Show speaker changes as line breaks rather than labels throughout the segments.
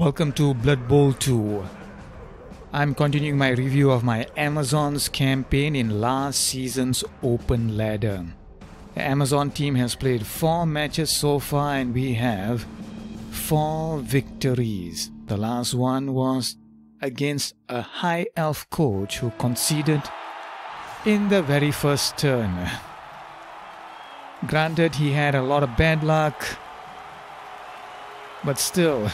Welcome to Blood Bowl 2. I'm continuing my review of my Amazons campaign in last season's open ladder. The Amazon team has played 4 matches so far and we have 4 victories. The last one was against a high elf coach who conceded in the very first turn. Granted, he had a lot of bad luck, but still,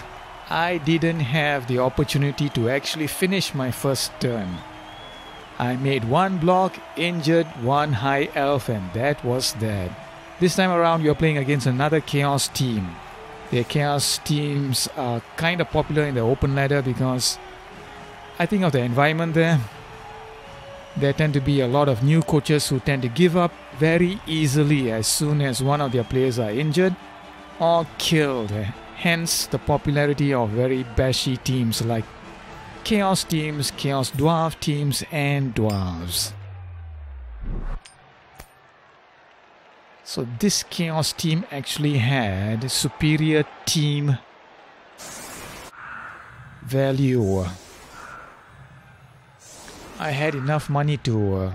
I didn't have the opportunity to actually finish my first turn. I made 1 block, injured 1 high elf, and that was that. This time around we are playing against another chaos team. The chaos teams are kind of popular in the open ladder because I think of the environment there. There tend to be a lot of new coaches who tend to give up very easily as soon as one of their players are injured or killed. Hence the popularity of very bashy teams like Chaos teams, Chaos Dwarf teams and Dwarves. So this Chaos team actually had superior team value. I had enough money to,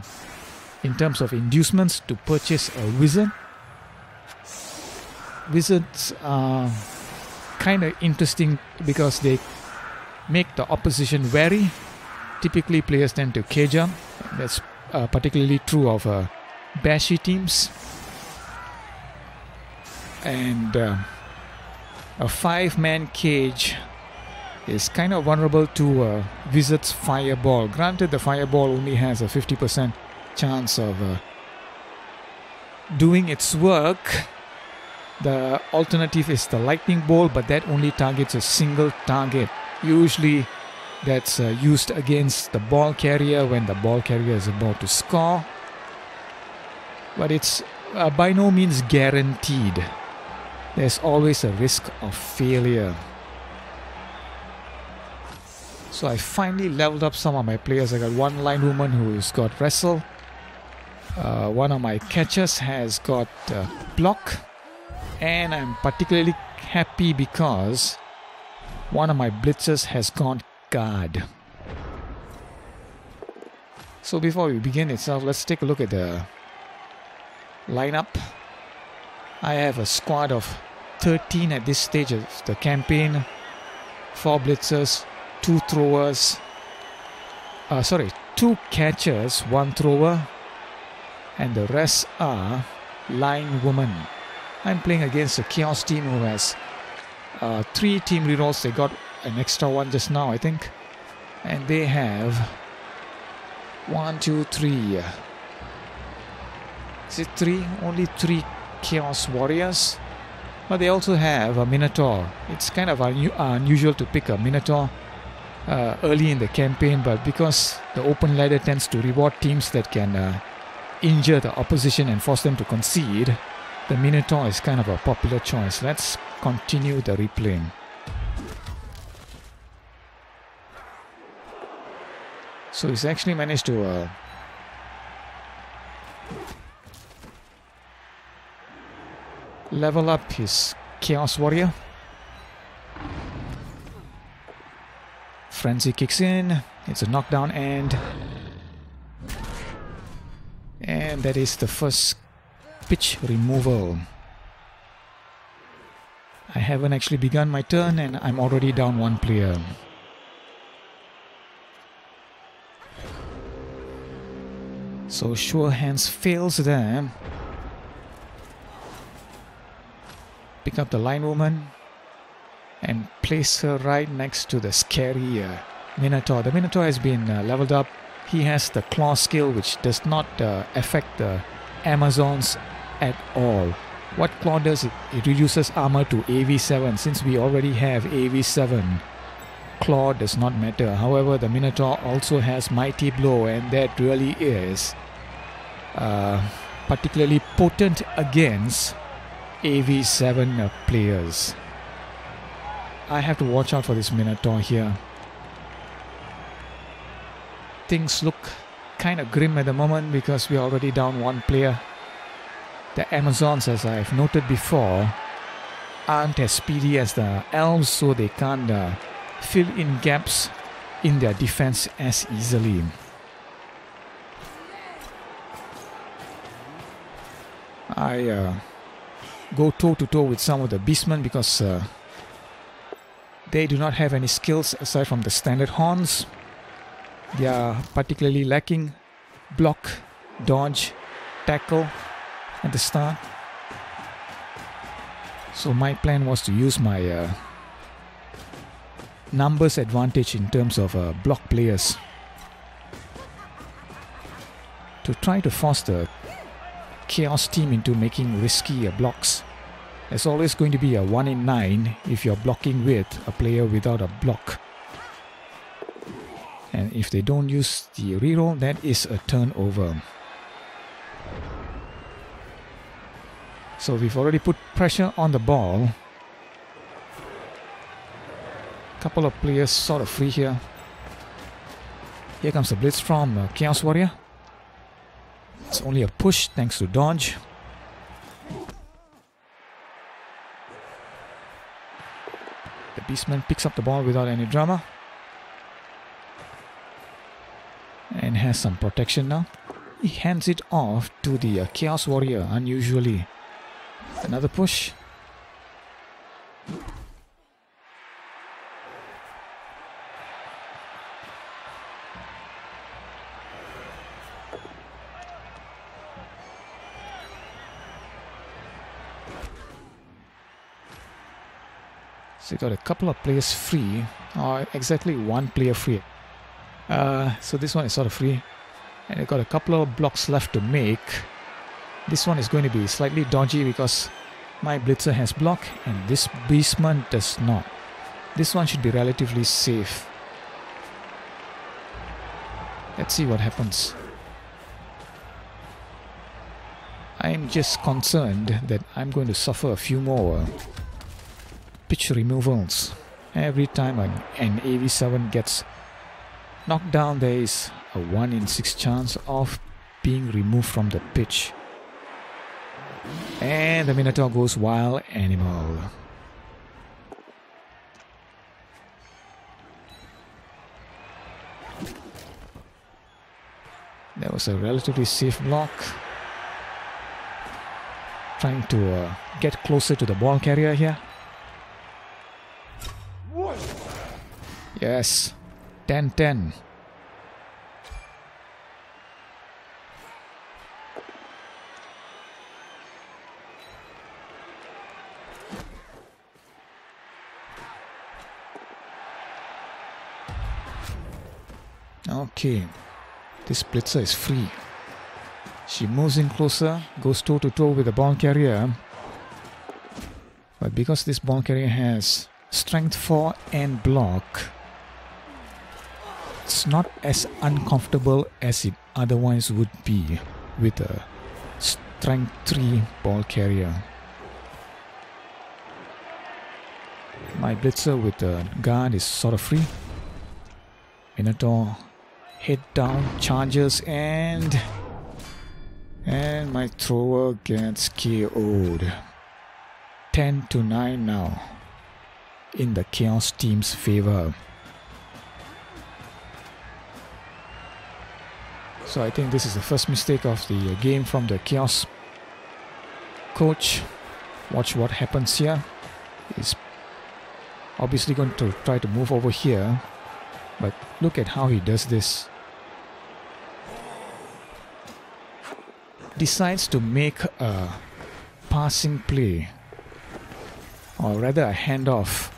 in terms of inducements, to purchase a wizard. Wizards are kind of interesting because they make the opposition wary. Typically players tend to cage up. That's particularly true of bashy teams. And a 5-man cage is kind of vulnerable to a wizard's fireball. Granted, the fireball only has a 50% chance of doing its work. The alternative is the lightning bolt, but that only targets a single target. Usually that's used against the ball carrier when the ball carrier is about to score. But it's by no means guaranteed. There's always a risk of failure. So I finally leveled up some of my players. I got 1 line woman who's got wrestle. One of my catchers has got block. And I'm particularly happy because one of my blitzers has gone guard. So before we begin itself, let's take a look at the lineup. I have a squad of 13 at this stage of the campaign. 4 blitzers, 2 throwers. 2 catchers, 1 thrower. And the rest are line women. I'm playing against a Chaos team who has 3 team rerolls. They got an extra one just now, I think. And they have 1, 2, 3. Is it 3? Only 3 Chaos warriors. But they also have a Minotaur. It's kind of unusual to pick a Minotaur early in the campaign, but because the open ladder tends to reward teams that can injure the opposition and force them to concede, the Minotaur is kind of a popular choice. Let's continue the replaying. So he's actually managed to level up his Chaos Warrior. Frenzy kicks in. It's a knockdown and that is the first pitch removal. I haven't actually begun my turn and I'm already down 1 player. So sure hands fails there. Pick up the line woman and place her right next to the scary Minotaur. The Minotaur has been leveled up. He has the claw skill which does not affect the Amazons at all. What claw does, it reduces armor to AV7. Since we already have AV7, claw does not matter. However, the Minotaur also has mighty blow, and that really is particularly potent against AV7 players. I have to watch out for this Minotaur here. Things look kind of grim at the moment because we're already down 1 player. The Amazons, as I've noted before, aren't as speedy as the elves, so they can't fill in gaps in their defense as easily. I go toe-to-toe with some of the beastmen because they do not have any skills aside from the standard horns. They are particularly lacking block, dodge, tackle at the start. So my plan was to use my numbers advantage in terms of block players to try to force the Chaos team into making risky blocks. There's always going to be a 1 in 9 if you're blocking with a player without a block. And if they don't use the reroll, that is a turnover. So we've already put pressure on the ball. Couple of players sort of free here. Here comes the blitz from Chaos Warrior. It's only a push thanks to dodge. The Beastman picks up the ball without any drama. And has some protection now. He hands it off to the Chaos Warrior unusually. Another push. So you got a couple of players free, or exactly one player free. So this one is sort of free, and you got a couple of blocks left to make. This one is going to be slightly dodgy because my blitzer has block and this beastman does not. This one should be relatively safe. Let's see what happens. I'm just concerned that I'm going to suffer a few more pitch removals. Every time an AV7 gets knocked down, there is a 1 in 6 chance of being removed from the pitch. And the Minotaur goes wild animal. That was a relatively safe block. Trying to get closer to the ball carrier here. Yes, 10-10. Okay, this blitzer is free. She moves in closer, goes toe-to-toe with the ball carrier. But because this ball carrier has strength 4 and block, it's not as uncomfortable as it otherwise would be with a strength 3 ball carrier. My blitzer with the guard is sort of free. Minotaur head down, charges, and my thrower gets KO'd. 10-9 now in the Chaos team's favor. So I think this is the first mistake of the game from the Chaos coach. Watch what happens here. He's obviously going to try to move over here, but look at how he does this. Decides to make a passing play, or rather a handoff.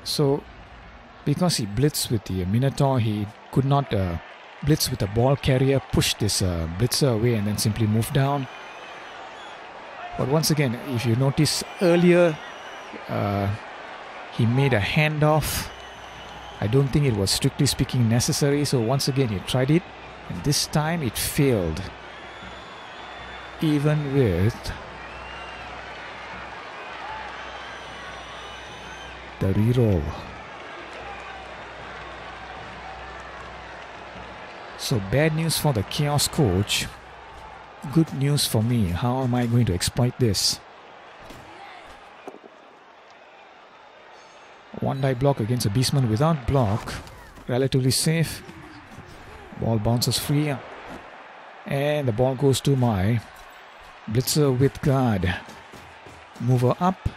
So because he blitzed with the Minotaur, he could not blitz with the ball carrier, push this blitzer away and then simply move down. But once again, if you notice earlier, he made a handoff. I don't think it was strictly speaking necessary, so once again he tried it, and this time it failed. Even with the reroll. So bad news for the Chaos coach. good news for me. How am I going to exploit this? One die block against a beastman without block. Relatively safe. Ball bounces free. And the ball goes to my blitzer with guard. Mover up.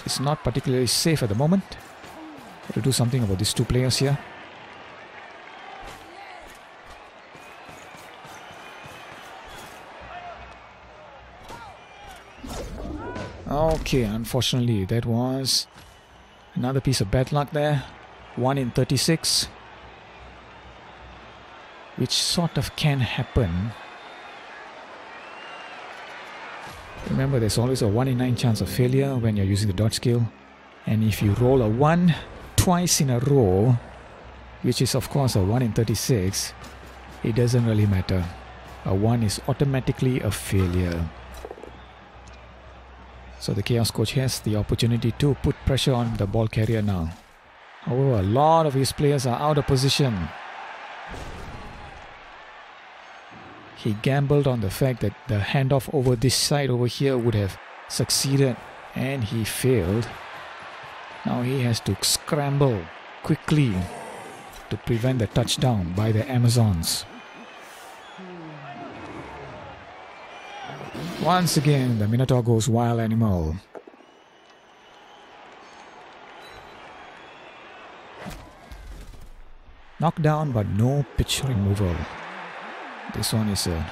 It's not particularly safe at the moment. Got to do something about these two players here. Okay, unfortunately that was another piece of bad luck there. 1 in 36. Which sort of can happen. Remember, there's always a 1 in 9 chance of failure when you're using the dodge skill. And if you roll a 1 twice in a row, which is of course a 1 in 36, it doesn't really matter. A 1 is automatically a failure. So the Chaos Coach has the opportunity to put pressure on the ball carrier now. However, a lot of his players are out of position. He gambled on the fact that the handoff over this side over here would have succeeded, and he failed. Now he has to scramble quickly to prevent the touchdown by the Amazons. Once again, the Minotaur goes wild animal. Knockdown, but no pitch removal. This one is a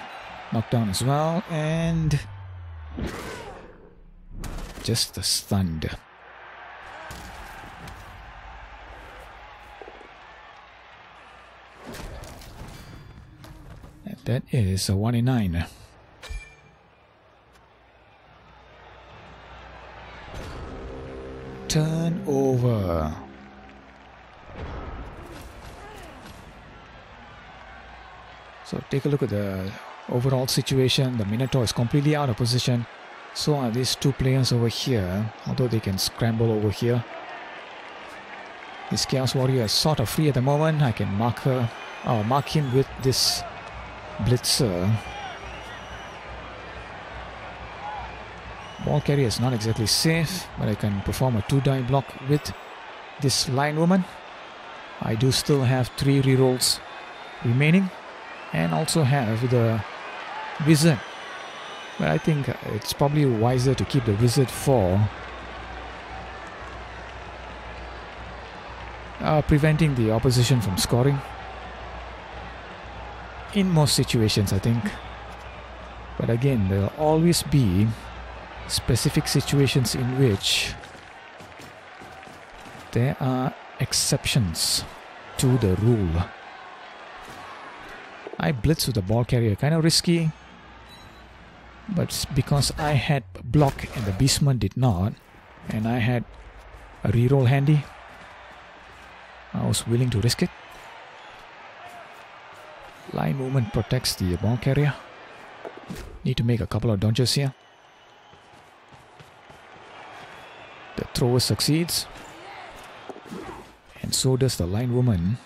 knockdown as well, and just a stunned. And that is a 1 in 9. Turnover. So take a look at the overall situation. The Minotaur is completely out of position. So are these two players over here, although they can scramble over here. This Chaos Warrior is sort of free at the moment. I can mark him with this blitzer. Ball carrier is not exactly safe, but I can perform a 2-die block with this line woman. I do still have 3 rerolls remaining, and also have the wizard. But I think it's probably wiser to keep the wizard for preventing the opposition from scoring. In most situations, I think. But again, there will always be specific situations in which there are exceptions to the rule. I blitz with the ball carrier, kind of risky, but because I had block and the beastman did not, and I had a reroll handy, I was willing to risk it. Line movement protects the ball carrier. Need to make a couple of dodges here. The thrower succeeds, and so does the line woman.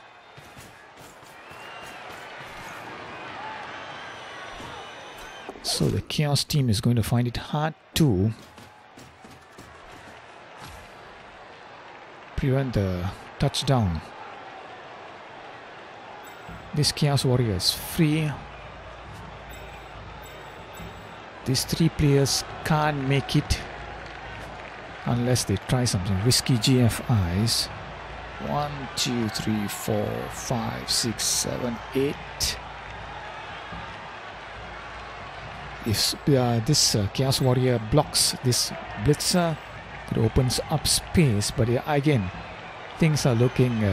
So the Chaos team is going to find it hard to prevent the touchdown. This Chaos Warrior is free. These 3 players can't make it unless they try something risky GFIs. 1, 2, 3, 4, 5, 6, 7, 8. If this Chaos Warrior blocks this blitzer, it opens up space. But again, things are looking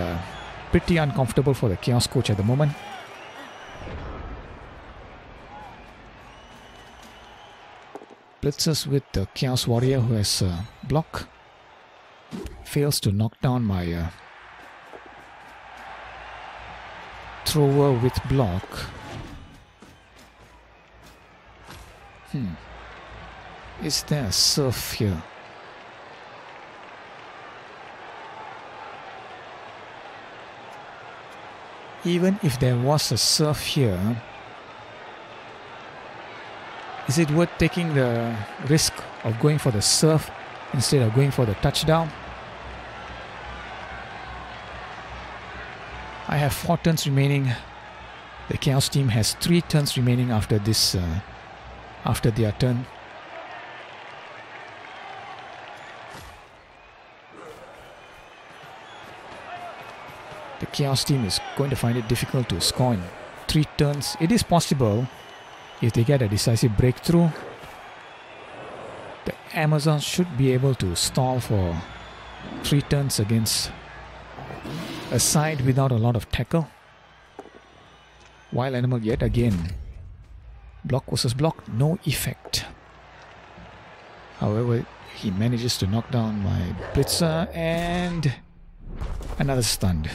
pretty uncomfortable for the Chaos Coach at the moment. Blitzes with the Chaos Warrior, who has block. Fails to knock down my thrower with block. Is there a surf here? Even if there was a surf here, Is it worth taking the risk of going for the serve instead of going for the touchdown? I have 4 turns remaining. The Chaos team has 3 turns remaining after this, after their turn. The Chaos team is going to find it difficult to score in 3 turns. It is possible if they get a decisive breakthrough. The Amazons should be able to stall for 3 turns against a side without a lot of tackle. Wild Animal yet again. Block versus block, no effect. However, he manages to knock down my blitzer and another stunned.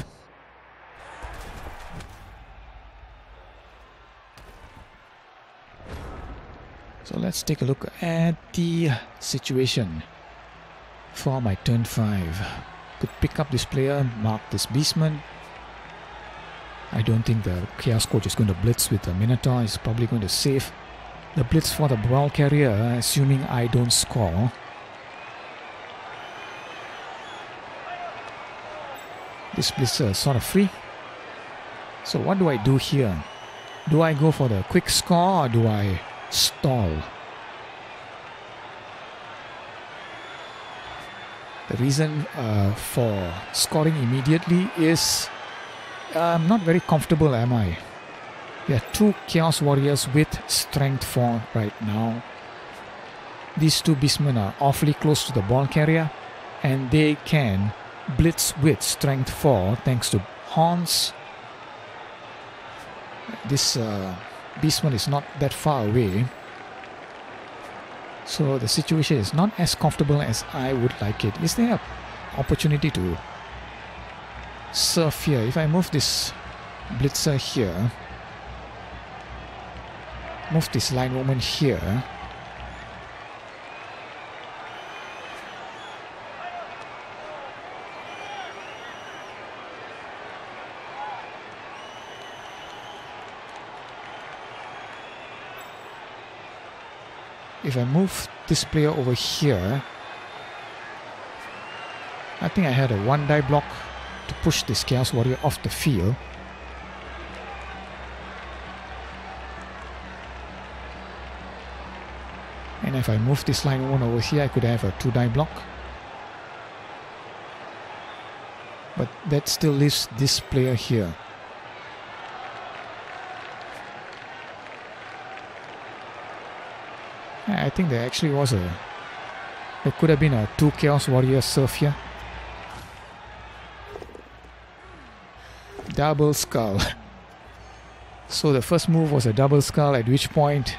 So let's take a look at the situation for my turn 5. Could pick up this player, mark this Beastman. I don't think the Chaos coach is going to blitz with the Minotaur. He's probably going to save the blitz for the ball carrier, assuming I don't score. This blitzer is sort of free. So what do I do here? Do I go for the quick score or do I stall? The reason for scoring immediately is I'm not very comfortable, am I? There are 2 Chaos Warriors with Strength 4 right now. These 2 Beastmen are awfully close to the ball carrier and they can blitz with Strength 4 thanks to horns. This Beastman is not that far away. So the situation is not as comfortable as I would like it. Is there an opportunity to serve here? If I move this blitzer here, move this linewoman here, if I move this player over here, I think I had a 1-die block to push this Chaos Warrior off the field. And if I move this line one over here, I could have a 2-die block. But that still leaves this player here. I think there actually was there could have been a 2 Chaos Warrior serve here. Double skull. So the first move was a double skull, at which point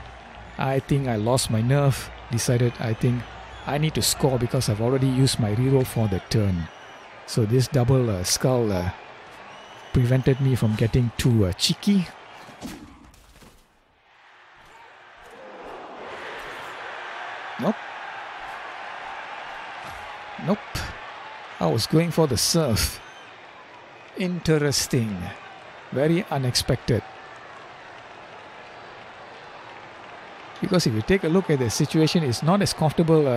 I think I lost my nerve. Decided I think I need to score because I've already used my reroll for the turn. So this double skull prevented me from getting too cheeky. Nope. Nope. I was going for the serve. Interesting. Very unexpected. Because if you take a look at the situation, it's not as comfortable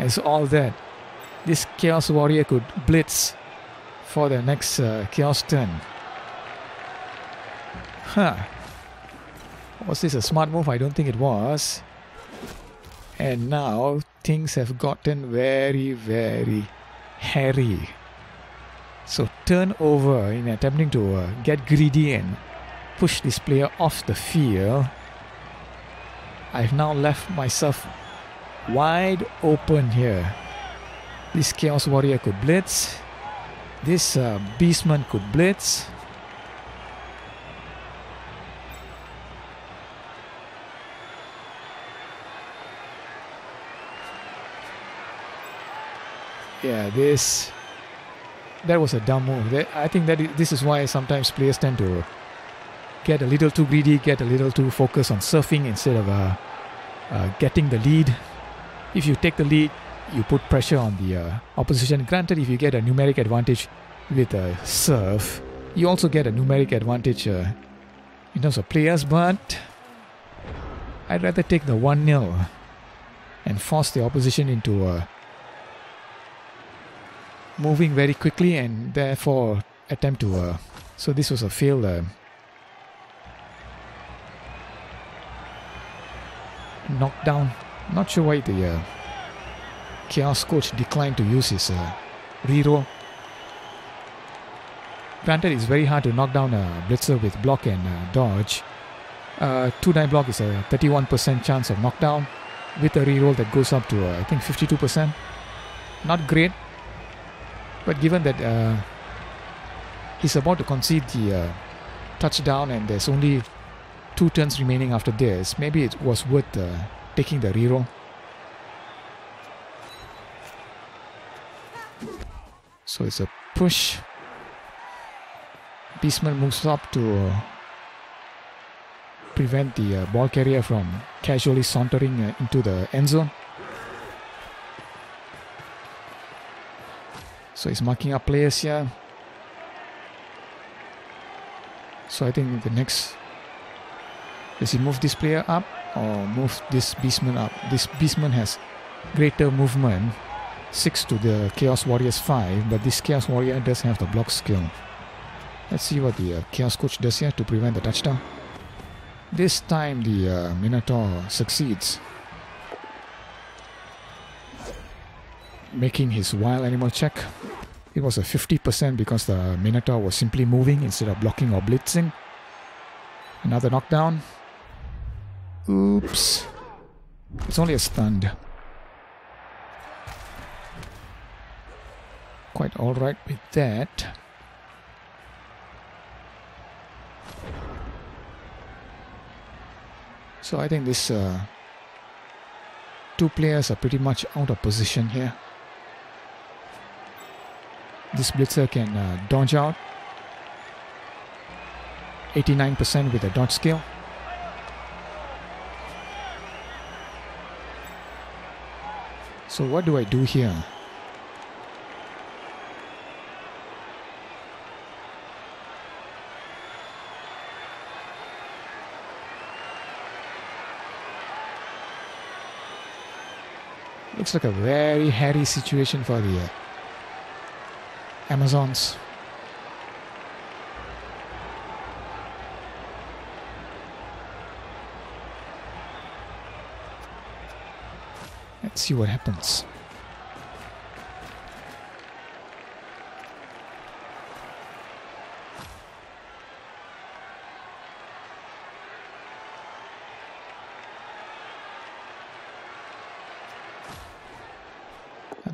as all that. This Chaos Warrior could blitz for the next Chaos turn. Huh. Was this a smart move? I don't think it was. And now things have gotten very, very hairy. So turn over in attempting to get greedy and push this player off the field. I've now left myself wide open here. This Chaos Warrior could blitz. This Beastman could blitz. Yeah, that was a dumb move. I think that this is why sometimes players tend to get a little too greedy, get a little too focused on surfing instead of getting the lead. If you take the lead, you put pressure on the opposition. Granted, if you get a numeric advantage with a serve, you also get a numeric advantage in terms of players, but I'd rather take the 1-0 and force the opposition into moving very quickly and therefore attempt to... so this was a failed knockdown. Not sure why the Chaos coach declined to use his reroll. Granted, it's very hard to knock down a blitzer with block and dodge. 2-die block is a 31% chance of knockdown with a reroll that goes up to I think 52%. Not great, but given that he's about to concede the touchdown and there's only 2 turns remaining after this, maybe it was worth taking the reroll. So it's a push. Beastman moves up to prevent the ball carrier from casually sauntering into the end zone. So he's marking up players here. So I think the next... does he move this player up or move this Beastman up? This Beastman has greater movement, 6 to the Chaos Warriors 5, but this Chaos Warrior does have the block skill. Let's see what the Chaos coach does here to prevent the touchdown. This time the Minotaur succeeds, making his wild animal check. It was a 50% because the Minotaur was simply moving instead of blocking or blitzing. Another knockdown. Oops. It's only a stunned. Quite alright with that. So I think this 2 players are pretty much out of position here. This blitzer can dodge out. 89% with a dodge skill. So what do I do here? Looks like a very hairy situation for the Amazons. Let's see what happens.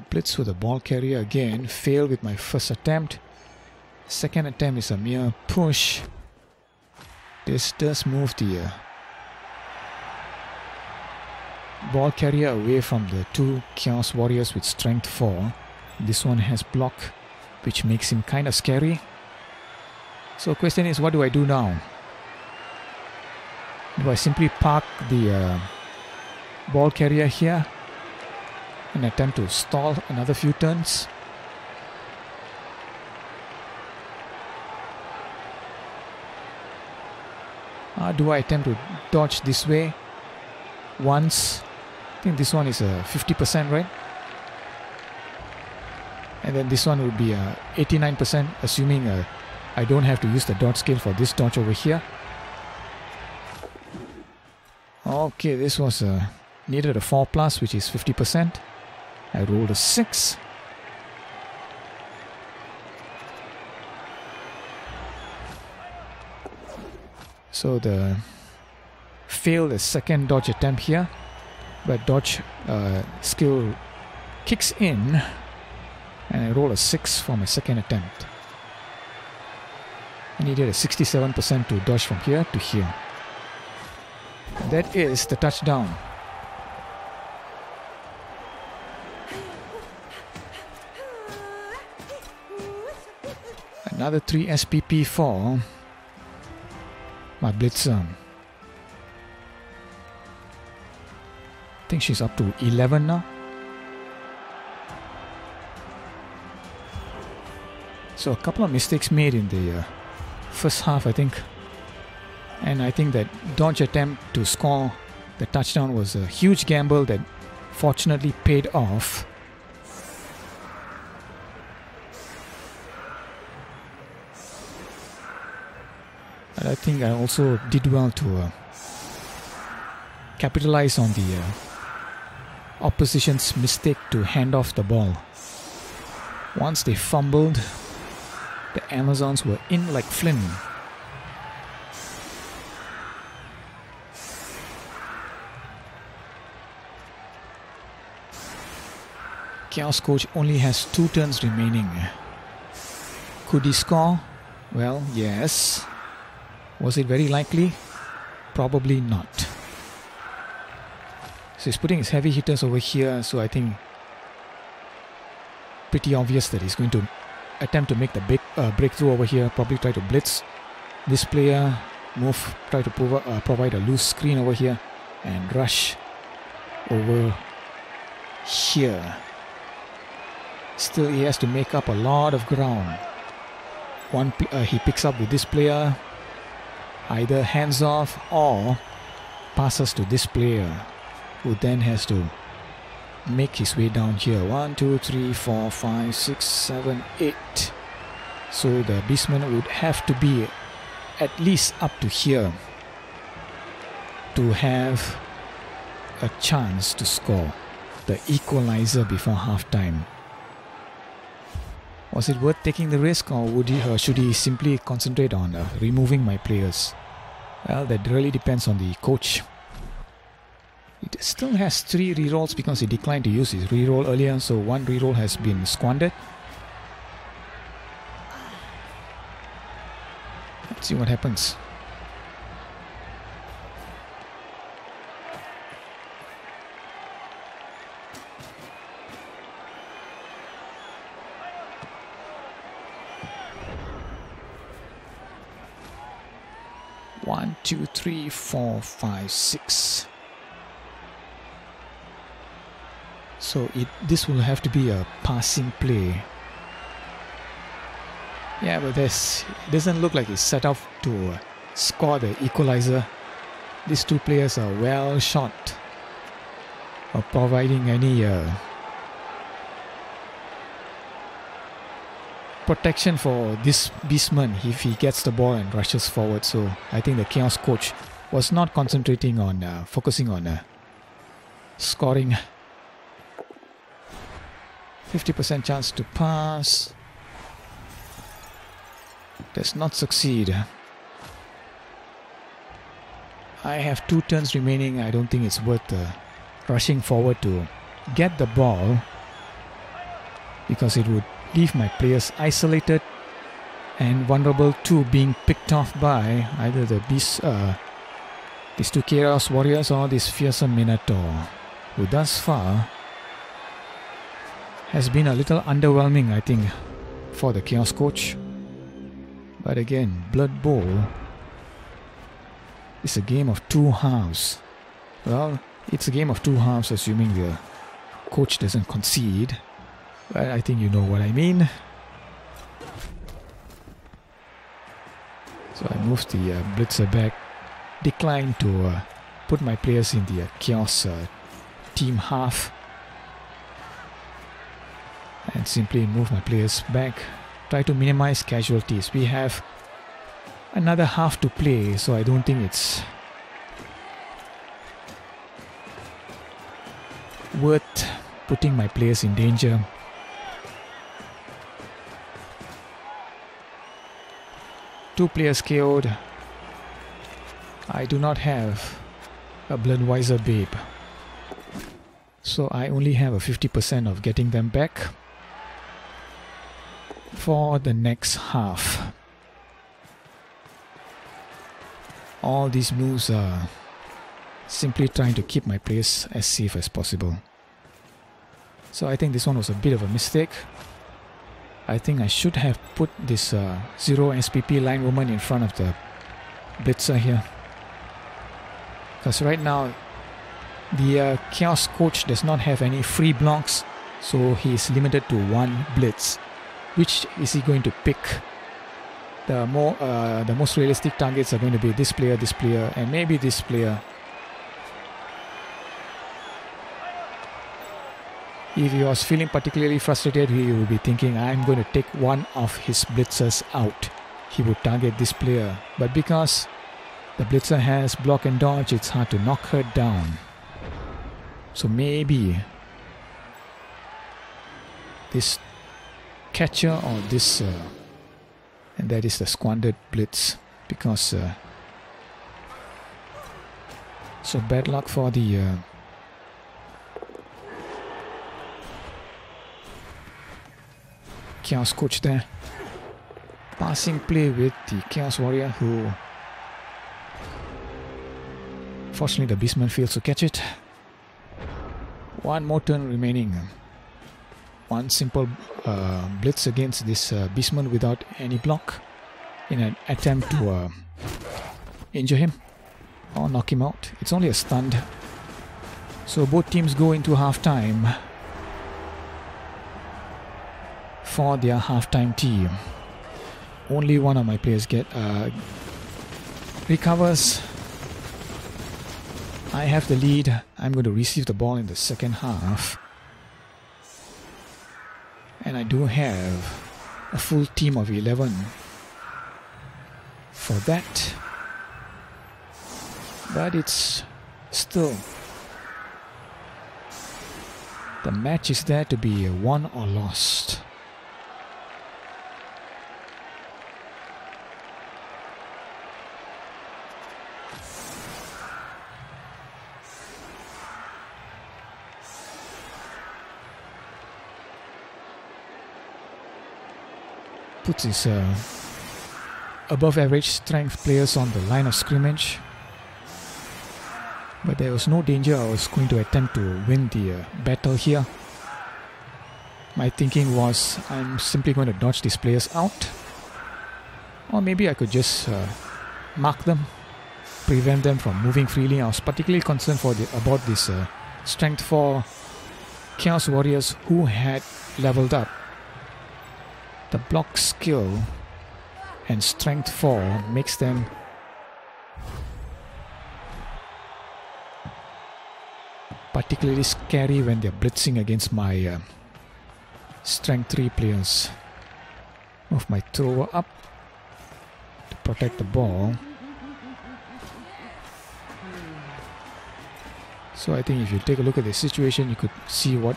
Blitz with the ball carrier again. Failed with my first attempt. Second attempt is a mere push. This does move the ball carrier away from the 2 Chaos Warriors with strength 4. This one has block, which makes him kind of scary. So question is, what do I do now? Do I simply park the ball carrier here and attempt to stall another few turns? Do I attempt to dodge this way once? I think this one is a 50%, right? And then this one would be 89%, assuming I don't have to use the dodge skill for this dodge over here. Okay, this was needed a 4+, which is 50%. I rolled a 6. So the failed a second dodge attempt here, but dodge skill kicks in, and I roll a 6 for my second attempt. I needed a 67% to dodge from here to here. And that is the touchdown. Another 3 SPP for my blitzer. I think she's up to 11 now. So a couple of mistakes made in the first half, I think. And I think that dodge attempt to score The touchdown was a huge gamble that fortunately paid off. And I think I also did well to capitalize on the opposition's mistake to hand off the ball. Once they fumbled, the Amazons were in like Flynn. Chaos Coach only has 2 turns remaining. Could he score? Well, yes. Was it very likely? Probably not. So he's putting his heavy hitters over here, so I think pretty obvious that he's going to attempt to make the big breakthrough over here, probably try to blitz this player, try to provide a loose screen over here and rush over here. Still, he has to make up a lot of ground. He picks up with this player, either hands off or passes to this player, who then has to make his way down here. 1, 2, 3, 4, 5, 6, 7, 8. So the beastman would have to be at least up to here to have a chance to score the equalizer before halftime. Was it worth taking the risk, or should he simply concentrate on removing my players? Well, that really depends on the coach. It still has 3 rerolls because he declined to use his reroll earlier, so 1 reroll has been squandered. Let's see what happens. One, 2, 3, 4, 5, 6. So this will have to be a passing play. Yeah, but it doesn't look like it's set up to score the equalizer. These 2 players are well short of providing any protection for this beastman if he gets the ball and rushes forward. So I think the Chaos Coach was not concentrating on focusing on scoring. 50% chance to pass. Does not succeed. I have 2 turns remaining. I don't think it's worth rushing forward to get the ball, because it would leave my players isolated and vulnerable to being picked off by either the these 2 Chaos Warriors or this fearsome Minotaur, who thus far has been a little underwhelming, I think, for the Chaos Coach. But again, Blood Bowl is a game of 2 halves. Well, it's a game of 2 halves assuming the coach doesn't concede. But I think you know what I mean. So I moved the blitzer back, declined to put my players in the Chaos team half, and simply move my players back. Try to minimize casualties. We have another half to play, so I don't think it's worth putting my players in danger. Two players KO'd. I do not have a Bloodwiser Babe, so I only have a 50% of getting them back for the next half. All these moves are simply trying to keep my players as safe as possible. So I think this one was a bit of a mistake. I think I should have put this 0 SPP line woman in front of the blitzer here, because right now the Chaos Coach does not have any free blocks, so he is limited to 1 blitz. Which is he going to pick? The most realistic targets are going to be this player, and maybe this player. If he was feeling particularly frustrated, he would be thinking, I'm going to take one of his blitzers out. He would target this player. But because the blitzer has block and dodge, it's hard to knock her down. So maybe this catcher or this, and that is the squandered blitz, because so bad luck for the Chaos coach there. Passing play with the Chaos Warrior, who fortunately the Beastman fails to catch it. One more turn remaining. One simple blitz against this Beastman without any block in an attempt to injure him or knock him out. It's only a stunned. So both teams go into halftime for their halftime tea. Only one of my players recovers. I have the lead. I'm going to receive the ball in the second half. And I do have a full team of 11 for that. But it's still, the match is there to be won or lost. Puts his above average strength players on the line of scrimmage. But there was no danger I was going to attempt to win the battle here. My thinking was, I'm simply going to dodge these players out. Or maybe I could just mark them, prevent them from moving freely. I was particularly concerned about this strength 4 Chaos Warriors who had leveled up. The block skill and strength 4 makes them particularly scary when they're blitzing against my strength 3 players. Move my thrower up to protect the ball. So I think if you take a look at the situation, you could see what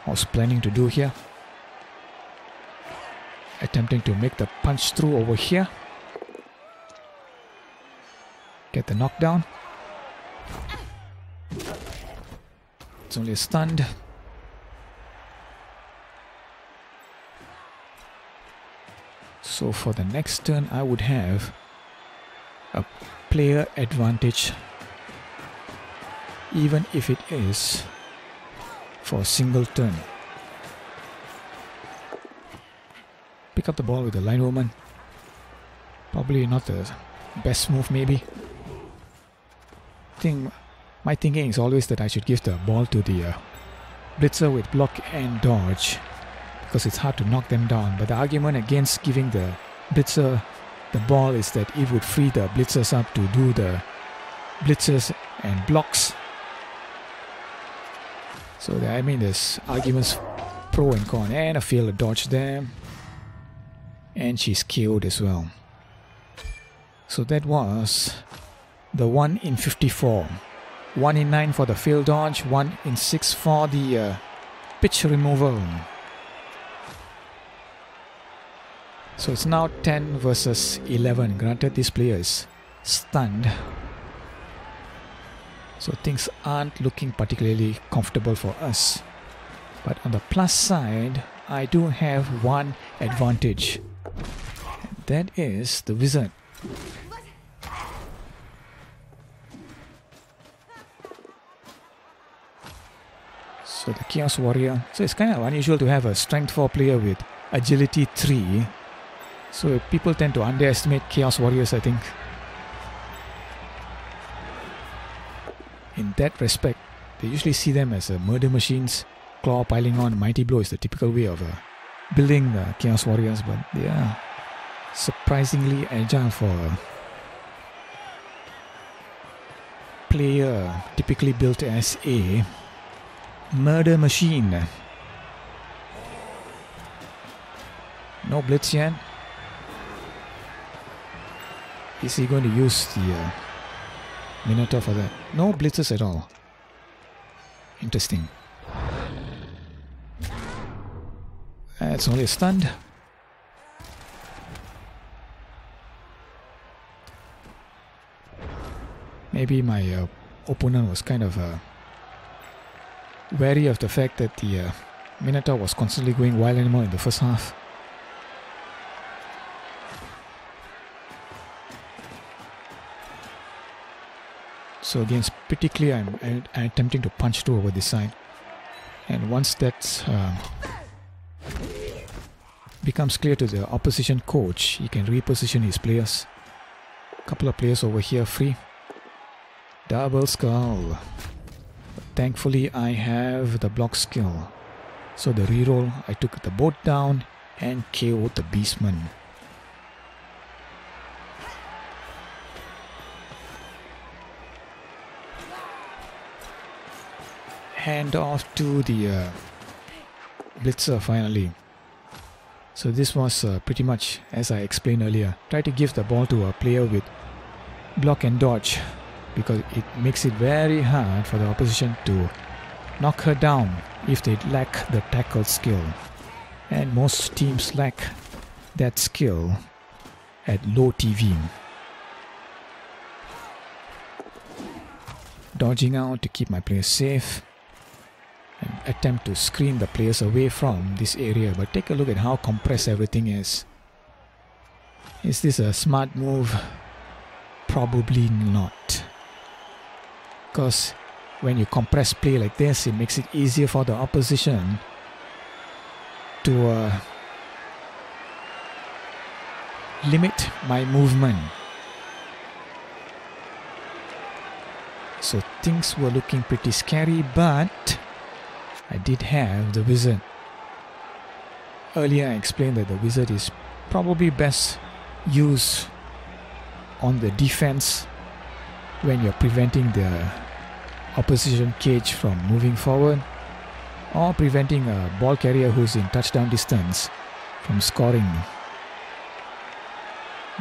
I was planning to do here. Attempting to make the punch through over here. Get the knockdown. It's only a stunned. So for the next turn, I would have a player advantage, even if it is for a single turn. Pick up the ball with the line woman. Probably not the best move, maybe. My thinking is always that I should give the ball to the blitzer with block and dodge, because it's hard to knock them down. But the argument against giving the blitzer the ball is that it would free the blitzers up to do the blitzers and blocks. So there's arguments pro and con, and a failed dodge there. And she's KO'd as well. So that was the 1 in 54. 1 in 9 for the failed dodge, 1 in 6 for the pitch removal. So it's now 10 versus 11. Granted, this player is stunned. So things aren't looking particularly comfortable for us. But on the plus side, I do have one advantage. That is the wizard. So the Chaos Warrior. So it's kind of unusual to have a strength 4 player with agility 3. So people tend to underestimate Chaos Warriors, I think. In that respect, they usually see them as murder machines. Claw piling on, mighty blow is the typical way of building the Chaos Warriors, but they are surprisingly agile for a player typically built as a murder machine. No blitz yet. Is he going to use the Minotaur for that? No blitzes at all. Interesting. It's only a stunned. Maybe my opponent was kind of wary of the fact that the Minotaur was constantly going wild animal in the first half. So again, it's pretty clear I'm attempting to punch through over this side. And once that becomes clear to the opposition coach, he can reposition his players. Couple of players over here free. Double skull. But thankfully I have the block skill. So the reroll, I took the boat down and KO'd the beastman. Hand off to the blitzer finally. So this was pretty much as I explained earlier. Try to give the ball to a player with block and dodge, because it makes it very hard for the opposition to knock her down if they lack the tackle skill. And most teams lack that skill at low TV. Dodging out to keep my players safe. And attempt to screen the players away from this area, but take a look at how compressed everything is. Is this a smart move? Probably not. Because when you compress play like this, it makes it easier for the opposition to limit my movement. So things were looking pretty scary, but I did have the wizard. Earlier I explained that the wizard is probably best used on the defense when you're preventing the opposition cage from moving forward, or preventing a ball carrier who's in touchdown distance from scoring.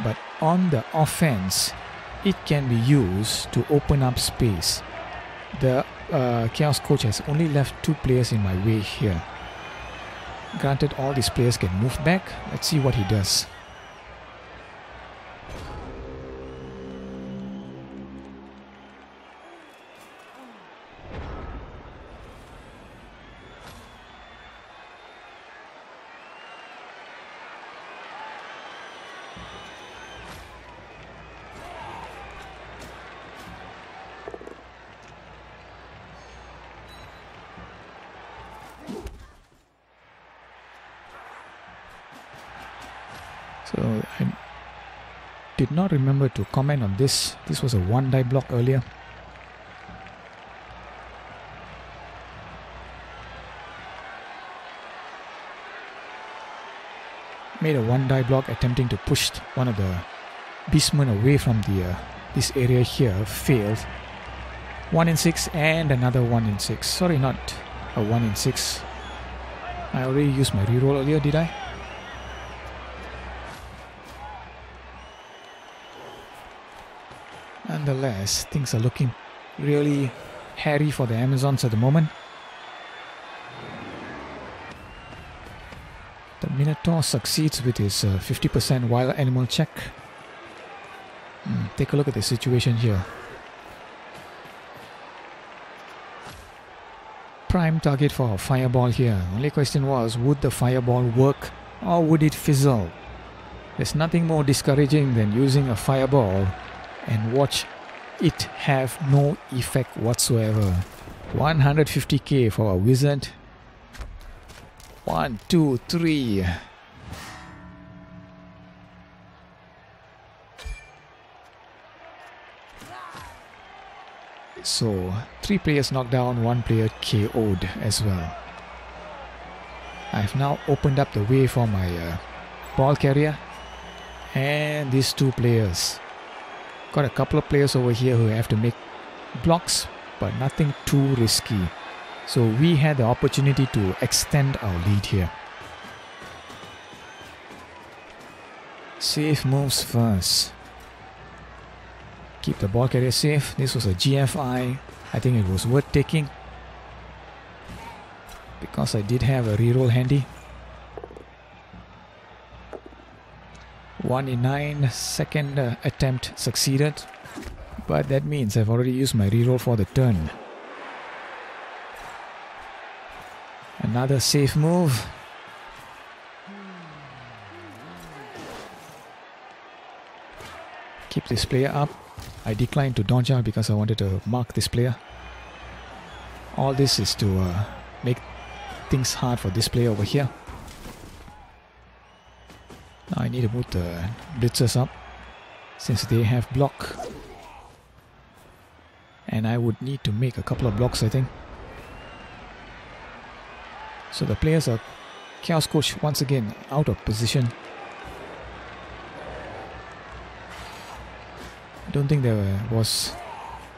But on the offense, it can be used to open up space. The Chaos coach has only left 2 players in my way here. Granted, all these players can move back. Let's see what he does. So I did not remember to comment on this. This was a 1-die block earlier. Made a 1-die block attempting to push one of the beastmen away from the this area here. Failed. 1 in 6 and another 1 in 6. Sorry, not a 1 in 6. I already used my reroll earlier, did I? Nonetheless, things are looking really hairy for the Amazons at the moment. The Minotaur succeeds with his 50% wild animal check. Take a look at the situation here. Prime target for a fireball here. Only question was, would the fireball work or would it fizzle? There's nothing more discouraging than using a fireball and watch it have no effect whatsoever. 150k for a wizard. 1, 2, 3. So 3 players knocked down, 1 player KO'd as well. I've now opened up the way for my ball carrier and these 2 players. Got a couple of players over here who have to make blocks, but nothing too risky. So we had the opportunity to extend our lead here. Safe moves first. Keep the ball carrier safe. This was a GFI. I think it was worth taking because I did have a reroll handy. 1 in 9, second attempt succeeded, but that means I've already used my reroll for the turn. Another safe move. Keep this player up. I declined to dodge out because I wanted to mark this player. All this is to make things hard for this player over here. Now I need to move the blitzers up since they have block. And I would need to make a couple of blocks, I think. So the players are Chaos Coach once again out of position. I don't think there was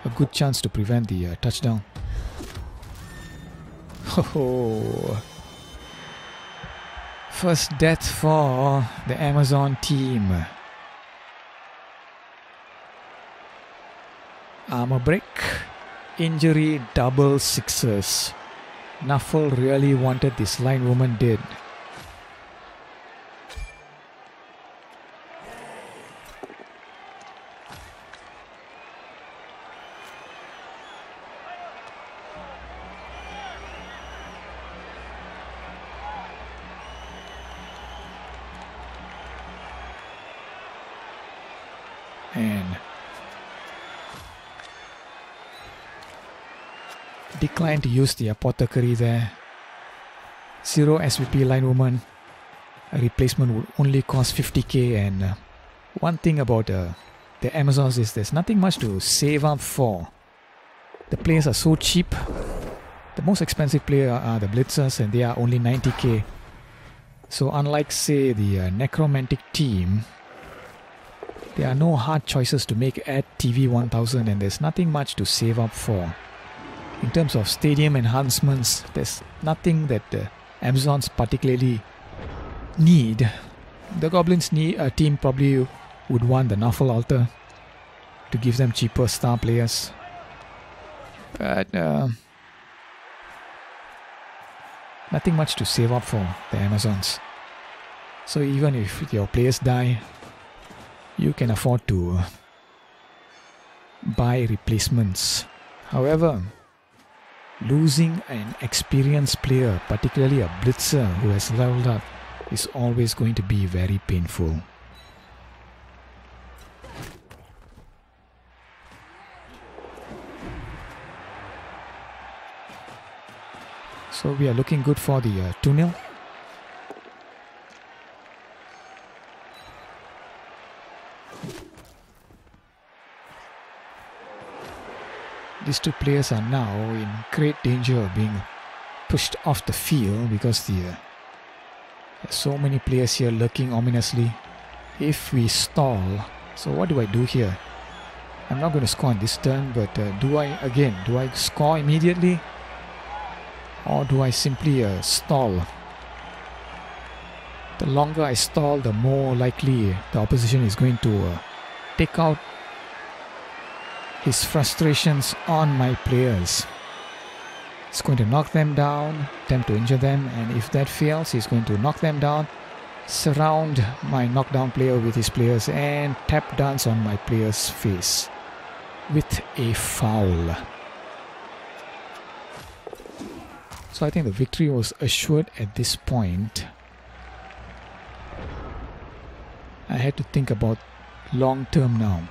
a good chance to prevent the touchdown. Oh. First death for the Amazon team. Armor break. Injury double sixes. Nuffle really wanted this line woman dead. And declined to use the apothecary there. 0 SVP line woman. A replacement would only cost 50k, and one thing about the Amazons is there's nothing much to save up for. The players are so cheap. The most expensive player are the blitzers, and they are only 90k. So unlike say the necromantic team, there are no hard choices to make at TV 1000, and there's nothing much to save up for. In terms of stadium enhancements, there's nothing that the Amazons particularly need. The Goblins team probably would want the Nuffle Altar to give them cheaper star players. But nothing much to save up for the Amazons. So even if your players die, you can afford to buy replacements. However, losing an experienced player, particularly a blitzer who has leveled up, is always going to be very painful. So we are looking good for the 2-0. These two players are now in great danger of being pushed off the field because there's so many players here lurking ominously. If we stall, so what do I do here? I'm not going to score on this turn, but do I score immediately? Or do I simply stall? The longer I stall, the more likely the opposition is going to take out his frustrations on my players. He's going to knock them down, attempt to injure them, and if that fails, he's going to knock them down, surround my knockdown player with his players, and tap dance on my player's face with a foul. So I think the victory was assured at this point. I had to think about long term now.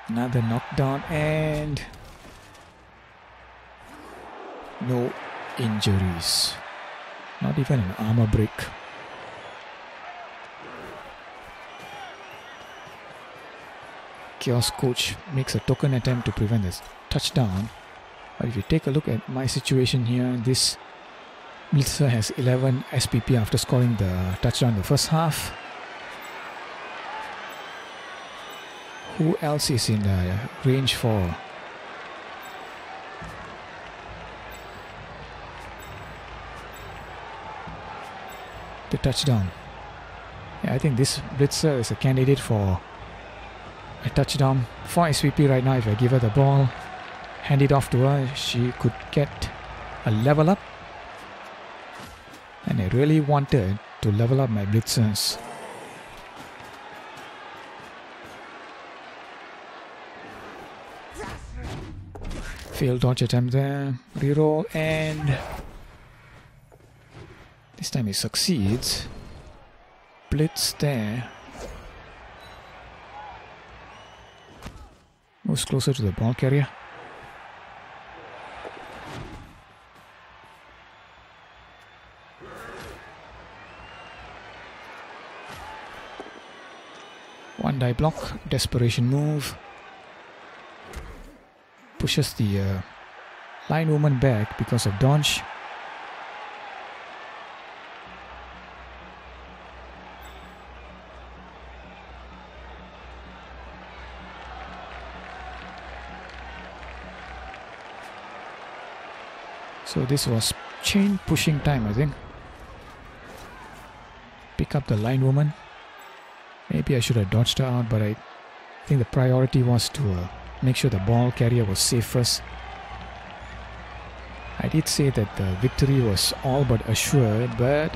Another knockdown and no injuries. Not even an armor break. Chaos Coach makes a token attempt to prevent this touchdown. But if you take a look at my situation here, this Blitzer has 11 SPP after scoring the touchdown in the first half. Who else is in the range for? the touchdown. Yeah, I think this blitzer is a candidate for a touchdown for SVP right now. If I give her the ball, hand it off to her, she could get a level up. And I really wanted to level up my blitzers. Failed dodge attempt there. Reroll, and this time he succeeds. Blitz there. Moves closer to the ball carrier. One die block, desperation move. Pushes the line woman back because of dodge. So this was chain pushing time, I think. Pick up the line woman. Maybe I should have dodged her out, but I think the priority was to make sure the ball carrier was safe first. I did say that the victory was all but assured, but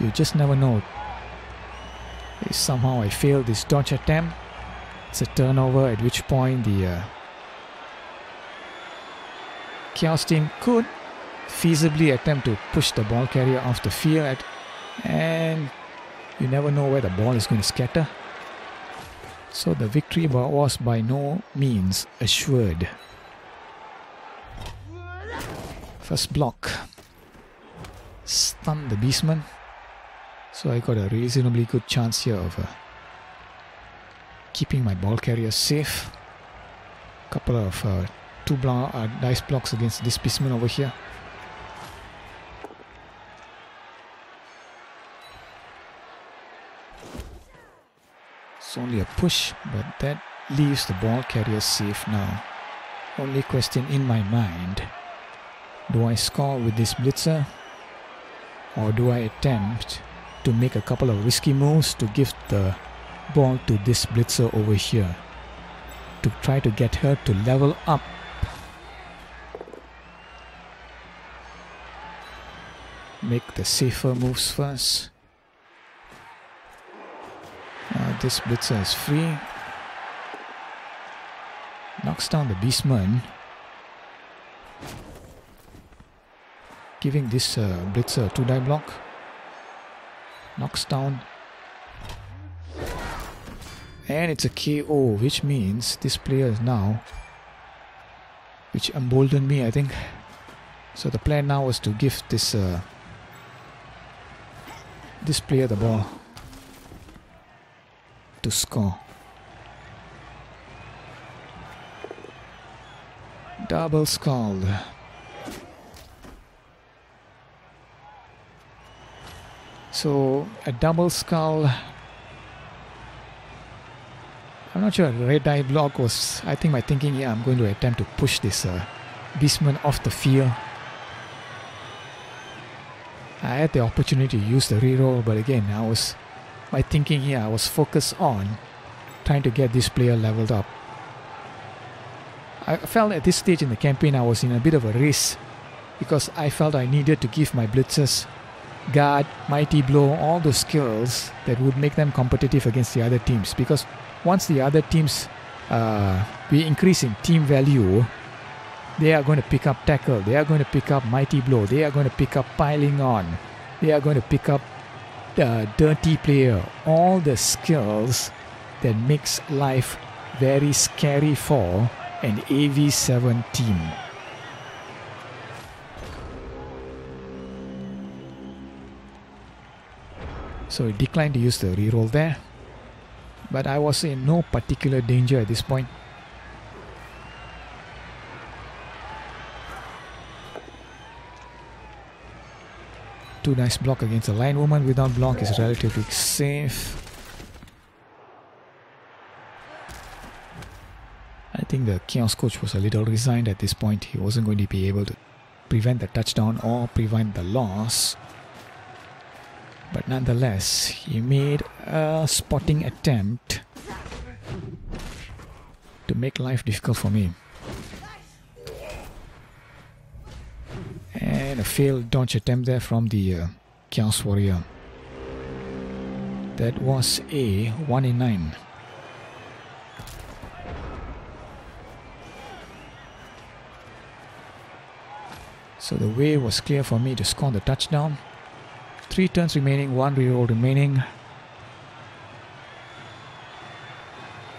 you just never know. If somehow I failed this dodge attempt, it's a turnover, at which point the Chaos team could feasibly attempt to push the ball carrier off the field, and you never know where the ball is going to scatter. So the victory was by no means assured. First block stunned the beastman, so I got a reasonably good chance here of keeping my ball carrier safe. Couple of dice blocks against this beastman over here. It's only a push, but that leaves the ball carrier safe now. Only question in my mind: do I score with this blitzer, or do I attempt to make a couple of risky moves to give the ball to this blitzer over here to try to get her to level up? Make the safer moves first. This blitzer is free. Knocks down the beastman, giving this blitzer a 2-die block. Knocks down, and it's a KO, which means this player is now, which emboldened me, I think. So the plan now was to give this this player the ball to score. Double scald. So a double skull. I'm not sure. Red die block was, I think my thinking, yeah, I'm going to attempt to push this beastman off the field. I had the opportunity to use the reroll, but again, my thinking here, I was focused on trying to get this player leveled up. I felt at this stage in the campaign I was in a bit of a race, because I felt I needed to give my blitzers guard, mighty blow, all those skills that would make them competitive against the other teams. Because once the other teams we increase in team value, they are going to pick up tackle, they are going to pick up mighty blow, they are going to pick up piling on, they are going to pick up dirty player, all the skills that makes life very scary for an AV7 team. So it declined to use the reroll there, but I was in no particular danger at this point. Two nice block against a line woman without block is relatively safe. I think the Chaos coach was a little resigned at this point. He wasn't going to be able to prevent the touchdown or prevent the loss. But nonetheless, he made a spotting attempt to make life difficult for me. And a failed dodge attempt there from the Chaos Warrior. That was a 1 in 9. So the way was clear for me to score the touchdown. 3 turns remaining, 1 reroll remaining.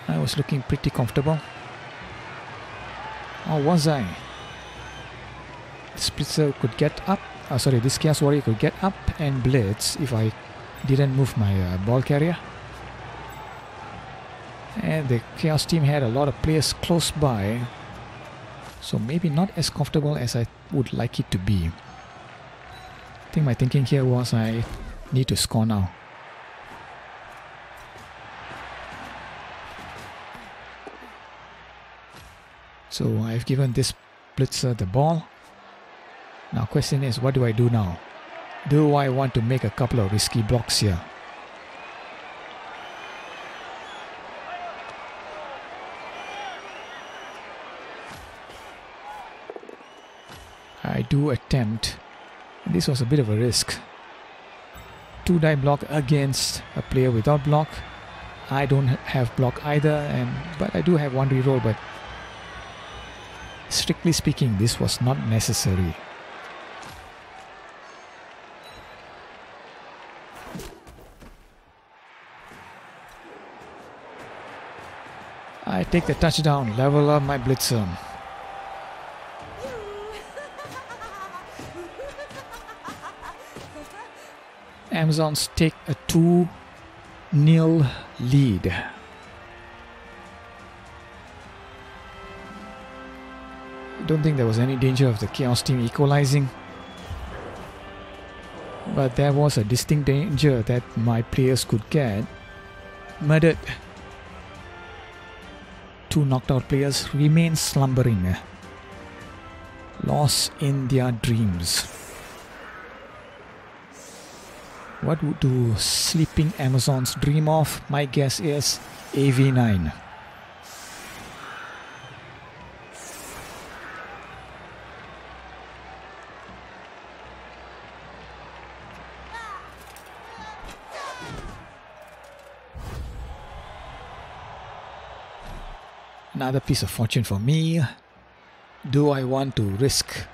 I was looking pretty comfortable. Or was I? This blitzer could get up. This Chaos Warrior could get up and blitz if I didn't move my ball carrier. And the Chaos team had a lot of players close by. So maybe not as comfortable as I would like it to be. I think my thinking here was I need to score now. So I've given this blitzer the ball. Now question is, what do I do now? Do I want to make a couple of risky blocks here? I do attempt. This was a bit of a risk. 2-die block against a player without block. I don't have block either, but I do have 1 reroll, but strictly speaking, this was not necessary. I take the touchdown, level up my blitzer. Amazons take a 2-0 lead. I don't think there was any danger of the Chaos team equalizing. But there was a distinct danger that my players could get murdered. 2 knocked out players remain slumbering, lost in their dreams. What do sleeping Amazons dream of? My guess is AV9. Another piece of fortune for me. Do I want to risk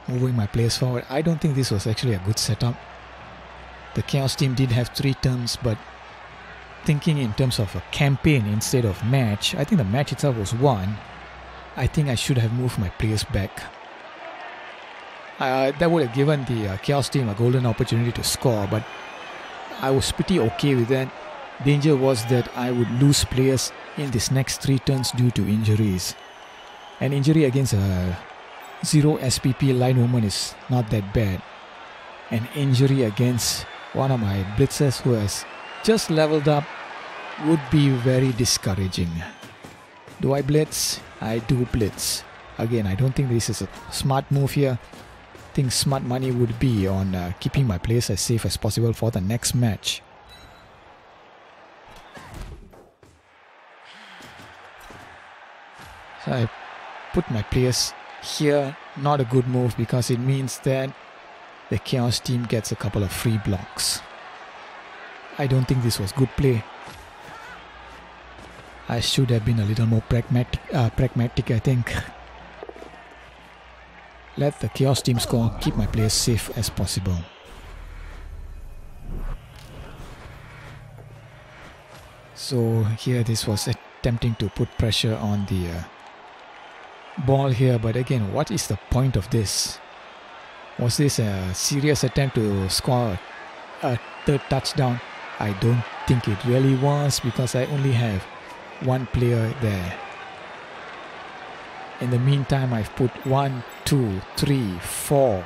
moving my players forward? I don't think this was actually a good setup. The Chaos team did have 3 turns, but thinking in terms of a campaign instead of match, I think the match itself was won. I think I should have moved my players back. That would have given the Chaos team a golden opportunity to score, but I was pretty okay with that. Danger was that I would lose players in this next 3 turns due to injuries. An injury against a 0 SPP line woman is not that bad. An injury against one of my blitzers who has just leveled up would be very discouraging. Do I blitz? I do blitz. Again, I don't think this is a smart move here. I think smart money would be on keeping my players as safe as possible for the next match. So I put my players here. Not a good move because it means that the Chaos team gets a couple of free blocks. I don't think this was good play. I should have been a little more pragmatic, I think. Let the Chaos team score, keep my players safe as possible. So here this was attempting to put pressure on the ball here, but again, what is the point of this? Was this a serious attempt to score a 3rd touchdown? I don't think it really was because I only have 1 player there. In the meantime, I've put 1, 2, 3, 4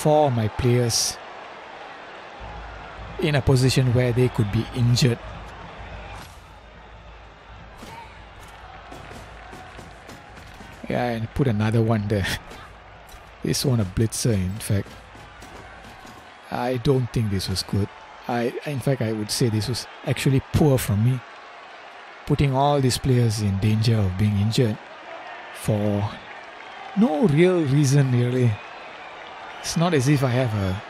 of my players in a position where they could be injured. Yeah, and put another one there. This one a blitzer, in fact. I don't think this was good. In fact, I would say this was actually poor from me. Putting all these players in danger of being injured for no real reason, really. It's not as if I have a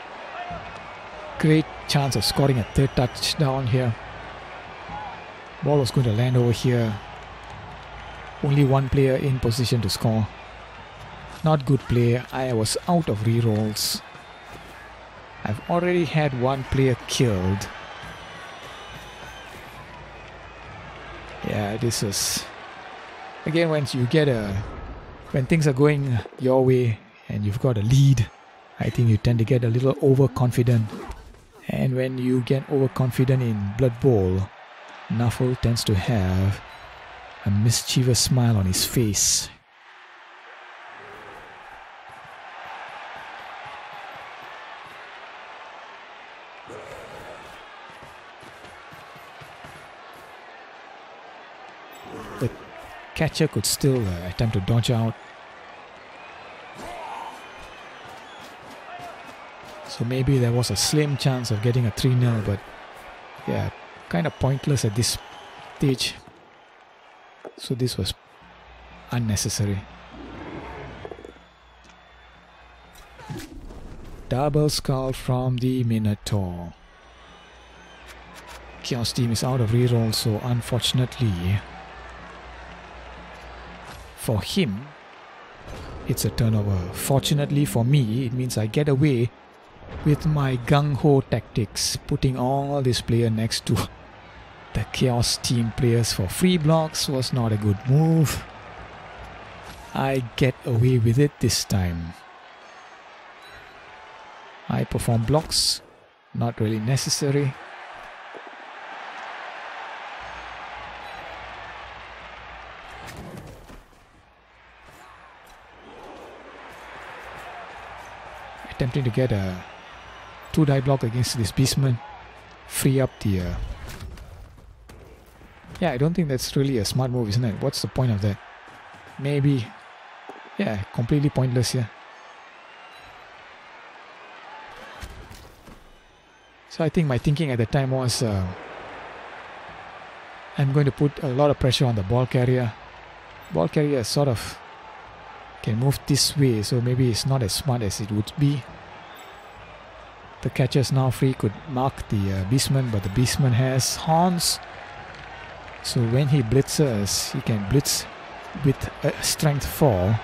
great chance of scoring a third touchdown here. Ball was going to land over here. Only one player in position to score. Not good play. I was out of rerolls. I've already had one player killed. Yeah, this is... Again, when things are going your way and you've got a lead, I think you tend to get a little overconfident. And when you get overconfident in Blood Bowl, Nuffle tends to have a mischievous smile on his face. The catcher could still attempt to dodge out. So maybe there was a slim chance of getting a 3-0, but yeah, kind of pointless at this stage. So this was unnecessary. Double skull from the Minotaur. Chaos team is out of reroll, so unfortunately for him, it's a turnover. Fortunately for me, it means I get away with my gung-ho tactics, putting all this player next to the Chaos team players for free blocks was not a good move. I get away with it this time. I perform blocks, not really necessary. Attempting to get a 2-die block against this Beastman. Free up the... Yeah, I don't think that's really a smart move, isn't it? What's the point of that? Maybe... Yeah, completely pointless here. So I think my thinking at the time was... I'm going to put a lot of pressure on the ball carrier. Ball carrier sort of... can move this way, so maybe it's not as smart as it would be. The catcher is now free, could mark the Beastman, but the Beastman has horns. So when he blitzes, he can blitz with a strength 4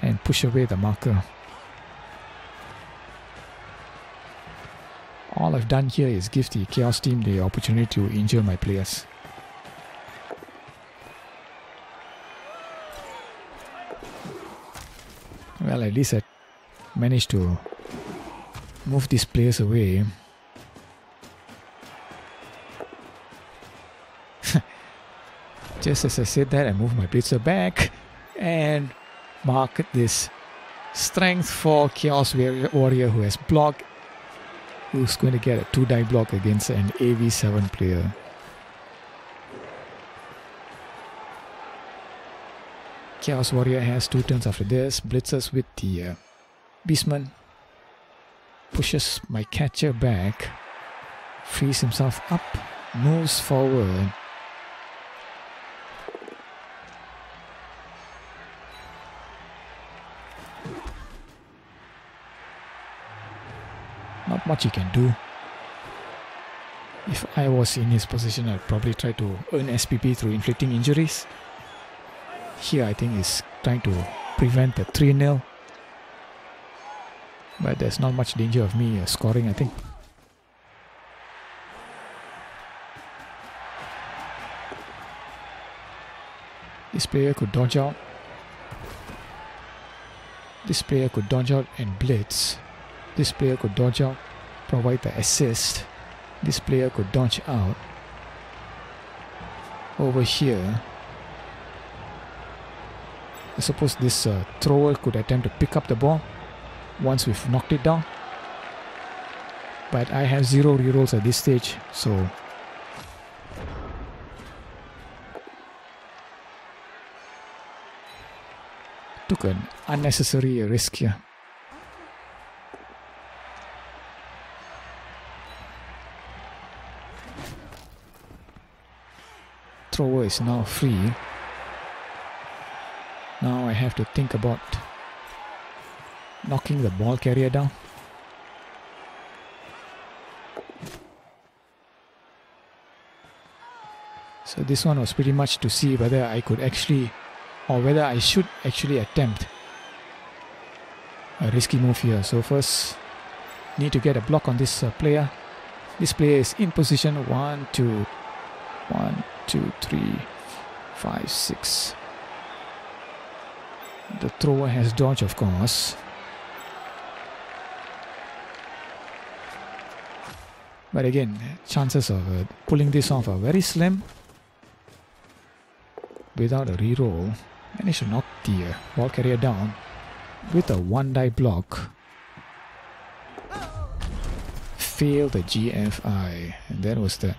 and push away the marker. All I've done here is give the Chaos team the opportunity to injure my players. Well, at least I managed to move these players away. Just as I said that, I moved my blitzer back and mark this strength 4 Chaos Warrior who has blocked, who's going to get a 2-die block against an AV7 player. Chaos Warrior has 2 turns after this, blitzes with the Beastman, pushes my catcher back, frees himself up, moves forward. Not much he can do. If I was in his position, I'd probably try to earn SPP through inflicting injuries. Here I think he's trying to prevent the 3-0. But there's not much danger of me scoring, I think. This player could dodge out. This player could dodge out and blitz. This player could dodge out, provide the assist. This player could dodge out. Over here, I suppose this thrower could attempt to pick up the ball once we've knocked it down. But I have 0 rerolls at this stage, so Took an unnecessary risk here. Thrower is now free. Now I have to think about knocking the ball carrier down. So this one was pretty much to see whether I could actually, or whether I should actually attempt a risky move here. So first, need to get a block on this player. This player is in position. 1, 2, 3, 5, 6. The thrower has dodge, of course. But again, chances of pulling this off are very slim. Without a reroll, managed to knock the ball carrier down with a one-die block. Failed the GFI, and that was that.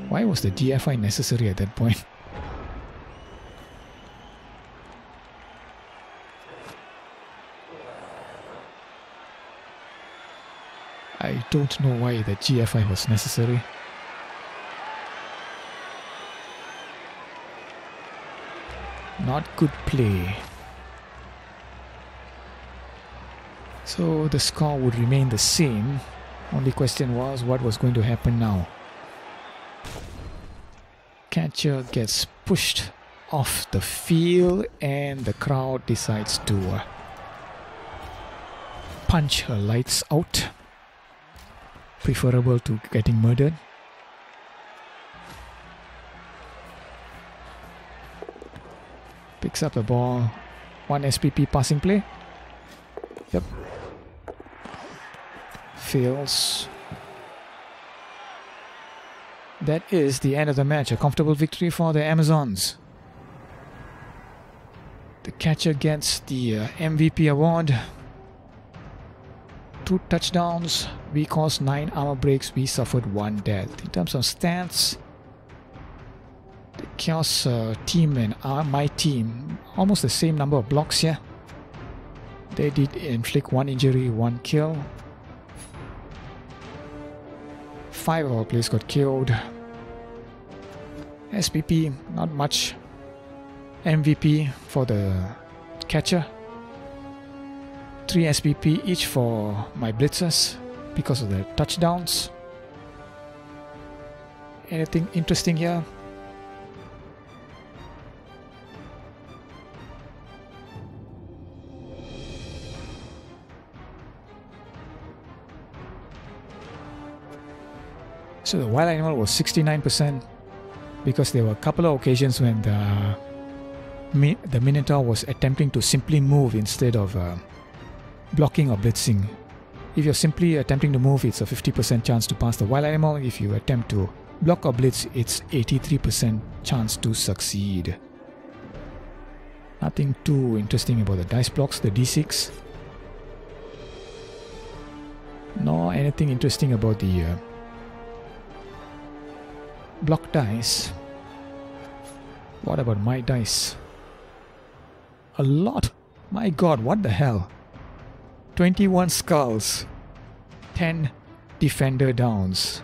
Why was the GFI necessary at that point? I don't know why the GFI was necessary. Not good play. So the score would remain the same. Only question was what was going to happen now. Catcher gets pushed off the field and the crowd decides to punch her lights out. Preferable to getting murdered. Picks up the ball. 1 SPP passing play. Yep. Fails. That is the end of the match. A comfortable victory for the Amazons. The catcher gets the MVP award. 2 touchdowns. We caused 9 armor breaks. We suffered 1 death. In terms of stats, the Chaos team and my team, almost the same number of blocks here. They did inflict 1 injury, 1 kill. 5 of our players got killed. SPP, not much. MVP for the catcher. 3 SPP each for my blitzers because of the touchdowns. Anything interesting here? So the wild animal was 69% because there were a couple of occasions when the Minotaur was attempting to simply move instead of blocking or blitzing. If you're simply attempting to move, it's a 50% chance to pass the wild animal. If you attempt to block or blitz, it's 83% chance to succeed. Nothing too interesting about the dice blocks, the D6. Nor anything interesting about the block dice. What about my dice? A lot. My god, what the hell? 21 skulls. 10 defender downs.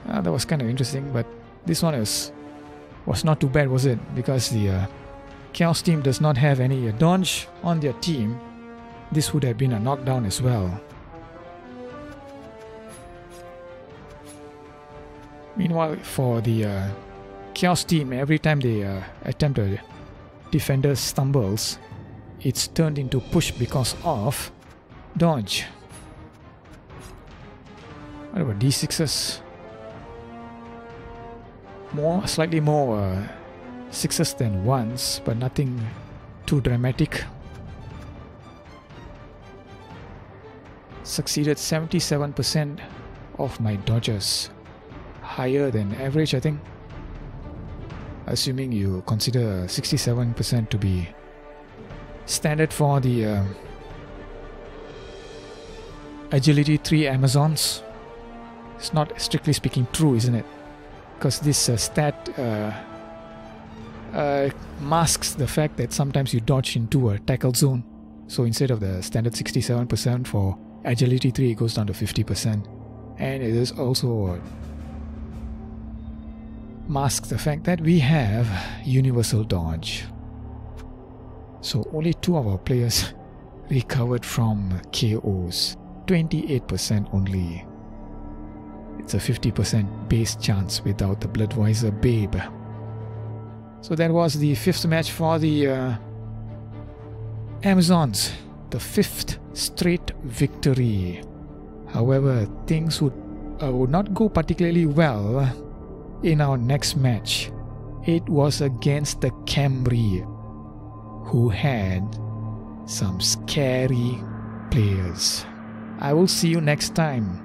That was kind of interesting, but this one was not too bad, was it? Because the Chaos team does not have any dodge on their team. This would have been a knockdown as well. Meanwhile, for the Chaos team, every time they attempt a defender stumbles, it's turned into push because of dodge. What about D6s? Slightly more 6s than 1s, but nothing too dramatic. Succeeded 77% of my dodges. Higher than average, I think. Assuming you consider 67% to be standard for the Agility 3 Amazons. It's not strictly speaking true, isn't it? because this stat masks the fact that sometimes you dodge into a tackle zone. So instead of the standard 67% for agility 3, it goes down to 50%. And it is also masks the fact that we have universal dodge. So only 2 of our players recovered from KOs. 28% only. It's a 50% base chance without the Bloodweiser Babe. So that was the 5th match for the Amazons. The 5th straight victory. However, things would not go particularly well in our next match. It was against the Camry, who had some scary players. I will see you next time.